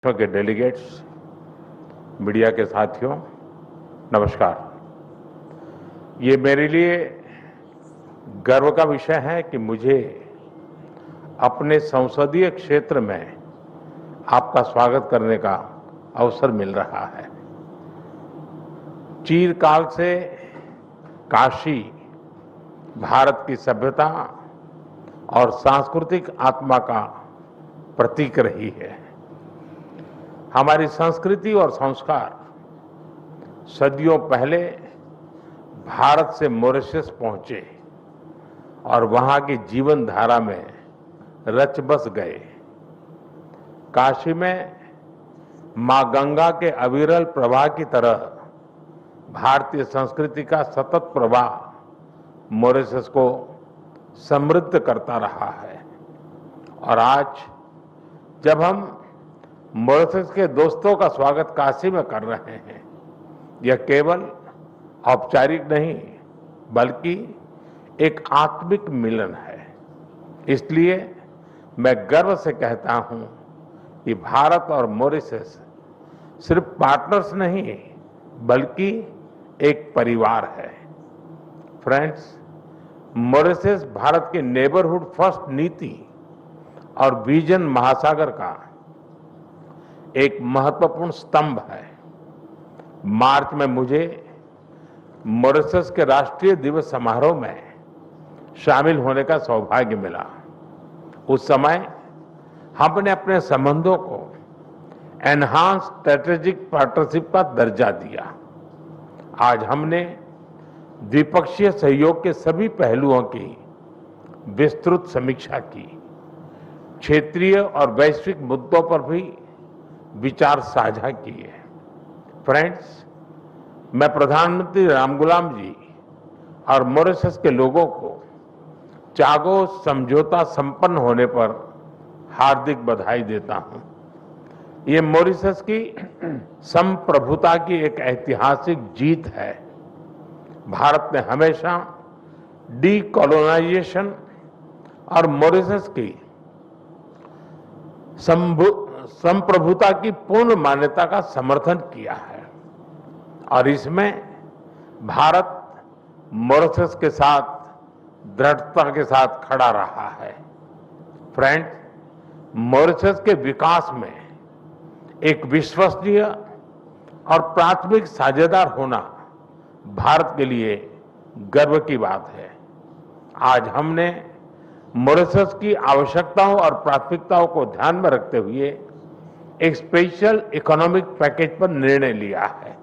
के delegates, media के साथियों, नमस्कार। ये मेरे लिए गर्व का विषय है कि मुझे अपने संसदीय क्षेत्र में आपका स्वागत करने का अवसर मिल रहा है। चिरकाल से काशी भारत की सभ्यता और सांस्कृतिक आत्मा का प्रतीक रही है। हमारी संस्कृति और संस्कार सदियों पहले भारत से मॉरिशस पहुंचे और वहां की जीवन धारा में रच बस गए। काशी में मां गंगा के अविरल प्रवाह की तरह भारतीय संस्कृति का सतत प्रवाह मॉरिशस को समृद्ध करता रहा है। और आज जब हम मॉरिशस के दोस्तों का स्वागत काशी में कर रहे हैं, यह केवल औपचारिक नहीं बल्कि एक आत्मिक मिलन है। इसलिए मैं गर्व से कहता हूं कि भारत और मॉरिशस सिर्फ पार्टनर्स नहीं बल्कि एक परिवार है। फ्रेंड्स, मॉरिशस भारत की नेबरहुड फर्स्ट नीति और विजन महासागर का एक महत्वपूर्ण स्तंभ है। मार्च में मुझे मॉरिशस के राष्ट्रीय दिवस समारोह में शामिल होने का सौभाग्य मिला। उस समय हमने अपने संबंधों को एनहांस स्ट्रेटेजिक पार्टनरशिप का दर्जा दिया। आज हमने द्विपक्षीय सहयोग के सभी पहलुओं की विस्तृत समीक्षा की। क्षेत्रीय और वैश्विक मुद्दों पर भी विचार साझा किए। फ्रेंड्स, मैं प्रधानमंत्री रामगुलाम जी और मॉरिशस के लोगों को चागोस समझौता संपन्न होने पर हार्दिक बधाई देता हूं। ये मॉरिशस की संप्रभुता की एक ऐतिहासिक जीत है। भारत ने हमेशा डीकोलोनाइजेशन और मॉरिशस की संप्रभुता की पूर्ण मान्यता का समर्थन किया है और इसमें भारत मॉरिशस के साथ दृढ़ता के साथ खड़ा रहा है। फ्रेंड्स, मॉरिशस के विकास में एक विश्वसनीय और प्राथमिक साझेदार होना भारत के लिए गर्व की बात है। आज हमने मॉरिशस की आवश्यकताओं और प्राथमिकताओं को ध्यान में रखते हुए एक स्पेशल इकोनॉमिक पैकेज पर निर्णय लिया है।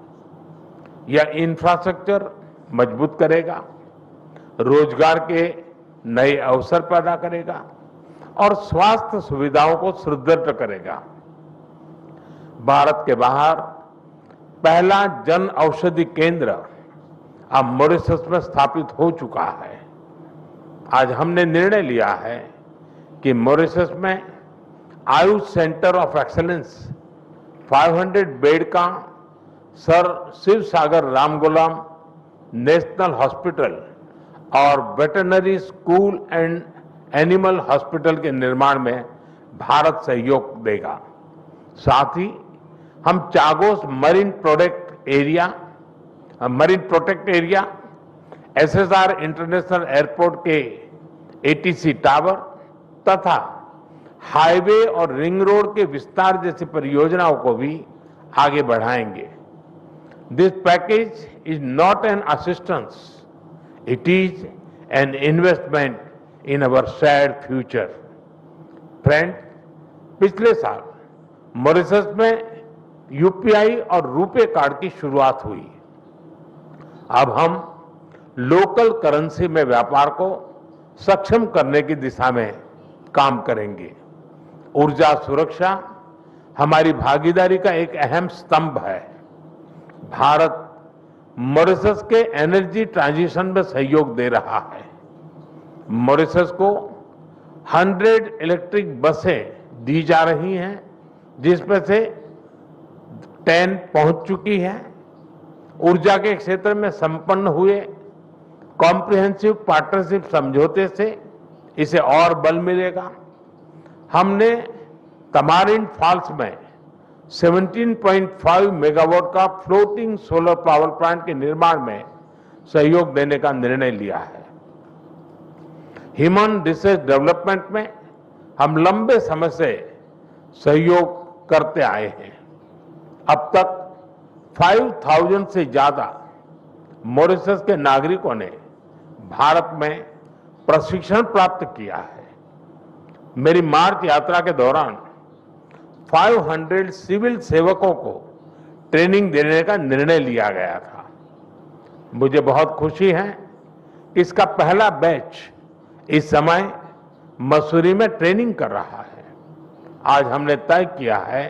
यह इंफ्रास्ट्रक्चर मजबूत करेगा, रोजगार के नए अवसर पैदा करेगा और स्वास्थ्य सुविधाओं को सुदृढ़ करेगा। भारत के बाहर पहला जन औषधि केंद्र अब मॉरिशस में स्थापित हो चुका है। आज हमने निर्णय लिया है कि मॉरिशस में Ayush centre of excellence 500 bed का सर शिव सागर रामगुलाम नेशनल हॉस्पिटल और veterinary school and animal hospital के निर्माण में भारत सहयोग देगा। साथ ही हम Chagos marine protect area SSR international airport के एटीसी टावर तथा हाईवे और रिंग रोड के विस्तार जैसी परियोजनाओं को भी आगे बढ़ाएंगे। This package is not an assistance, it is an investment in our shared future. Friend, पिछले साल मॉरिशस में यूपीआई और रुपे कार्ड की शुरुआत हुई। अब हम लोकल करेंसी में व्यापार को सक्षम करने की दिशा में काम करेंगे। ऊर्जा सुरक्षा हमारी भागीदारी का एक अहम स्तंभ है। भारत मॉरिशस के एनर्जी ट्रांजिशन में सहयोग दे रहा है। मॉरिशस को 100 इलेक्ट्रिक बसें दी जा रही हैं, जिसमें से 10 पहुंच चुकी हैं। ऊर्जा के क्षेत्र में संपन्न हुए कॉम्प्रिहेंसिव पार्टनरशिप समझौते से इसे और बल मिलेगा। हमने तमारिन फॉल्स में 17.5 मेगावाट का फ्लोटिंग सोलर पावर प्लांट के निर्माण में सहयोग देने का निर्णय लिया है। ह्यूमन रिसोर्स डेवलपमेंट में हम लंबे समय से सहयोग करते आए हैं। अब तक 5,000 से ज्यादा मॉरिशस के नागरिकों ने भारत में प्रशिक्षण प्राप्त किया है। मेरी मार्च यात्रा के दौरान 500 सिविल सेवकों को ट्रेनिंग देने का निर्णय लिया गया था। मुझे बहुत खुशी है कि इसका पहला बैच इस समय मसूरी में ट्रेनिंग कर रहा है। आज हमने तय किया है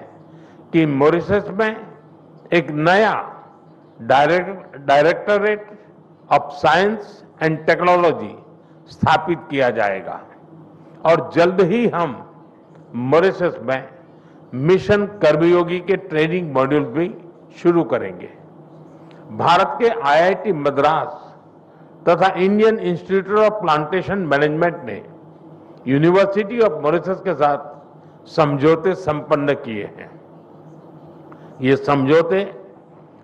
कि मॉरिशस में एक नया directorate of science and technology स्थापित किया जाएगा और जल्द ही हम मॉरिशस में मिशन कर्मयोगी के ट्रेनिंग मॉड्यूल भी शुरू करेंगे। भारत के आईआईटी मद्रास तथा Indian institute of plantation management ने यूनिवर्सिटी ऑफ मॉरिशस के साथ समझौते संपन्न किए हैं। ये समझौते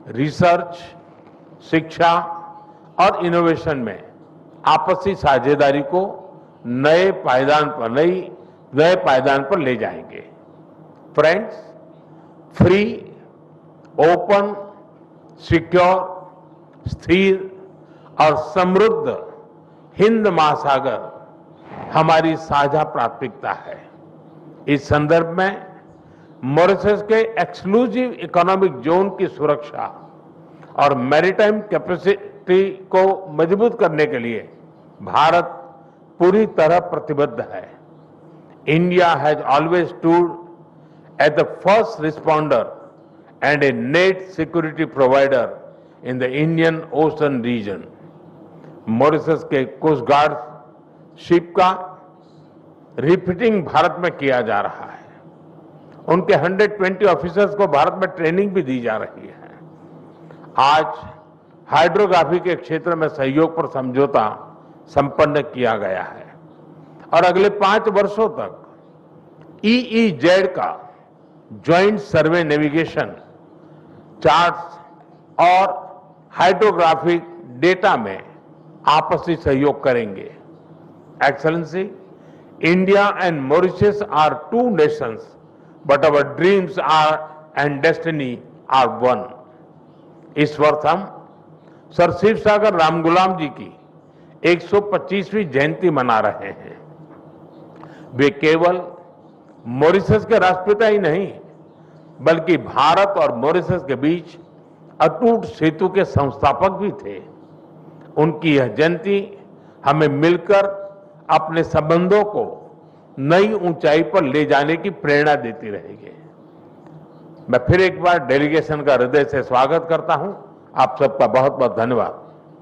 रिसर्च, शिक्षा और इनोवेशन में आपसी साझेदारी को नए पायदान पर ले जाएंगे। फ्रेंड्स, फ्री, ओपन, सिक्योर, स्थिर और समृद्ध हिंद महासागर हमारी साझा प्राथमिकता है। इस संदर्भ में मॉरिशस के एक्सक्लूसिव इकोनॉमिक जोन की सुरक्षा और मैरीटाइम कैपेसिटी को मजबूत करने के लिए भारत पूरी तरह प्रतिबद्ध है। India has always stood at the first responder and a net security provider in the Indian Ocean region. Mauritius के कोस्ट गार्ड शिप का रिफिटिंग भारत में किया जा रहा है। उनके 120 ऑफिसर्स को भारत में ट्रेनिंग भी दी जा रही है। आज हाइड्रोग्राफी के क्षेत्र में सहयोग पर समझौता संपन्न किया गया है और अगले 5 वर्षों तक EEZ का ज्वाइंट सर्वे नेविगेशन, चार्ट्स और हाइड्रोग्राफिक डेटा में आपसी सहयोग करेंगे। Excellency, India and Mauritius are two nations, but our dreams are and destiny are one. इस वर्ष हम सर शिव सागर रामगुलाम जी की 125वीं जयंती मना रहे हैं। वे केवल मॉरिशस के राष्ट्रपिता ही नहीं, बल्कि भारत और मॉरिशस के बीच अटूट सेतु के संस्थापक भी थे। उनकी यह जयंती हमें मिलकर अपने संबंधों को नई ऊंचाई पर ले जाने की प्रेरणा देती रहेगी। मैं फिर एक बार डेलीगेशन का हृदय से स्वागत करता हूं। आप सबका बहुत बहुत धन्यवाद।